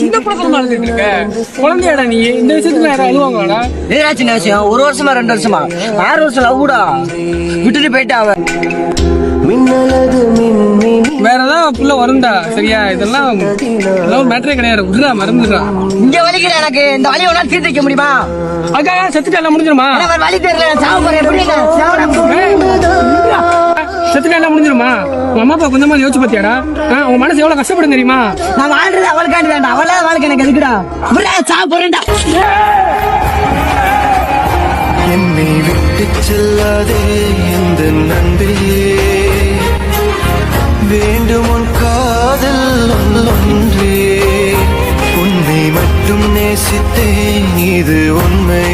சின்ன படத்துல நடந்துட்டு இருக்க குழந்தையாடா நீ இந்த விஷயத்துல யாரும் அழுவாங்களாடா? ஏதா சின்ன விஷயம் 1 வருஷமா 2 வருஷமா 6 வருஷம் லவ்டா விட்டுட்டு போயிட்டா அவ. வேற ஏதாவது புள்ள வரும்டா சரியா? இதெல்லாம் மேட்டரே கிடையாது. விடுறா மறந்துடுறா. இங்க வலிக்கிற எனக்கு இந்த வலி ஒன்னா தீர்த்து வைக்க முடியுமா? அக்கா செத்துட்டு எல்லாம் முடிஞ்சிருமா? வலி தெரியல சாவ செத்துட்டு எல்லாம் முடிஞ்சிருமா? உங்க அம்மா அப்பா கொஞ்சமா யோசிச்சு பாத்தியாடா? உங்க மனசு எவ்வளவு கஷ்டப்படும் தெரியுமா? நான் வாழ்றது அவளுக்காண்டி வேண்டாம். அவளா வாழ்க்கை எனக்கு எதுக்குடா? சாவ போறேன்டா. என்னை விட்டு செல்லாதே இந்த நன்றியே, வேண்டும் உன் காதல் ஒன்றே, உன்னை மட்டும் நேசித்தேன் இது உண்மை.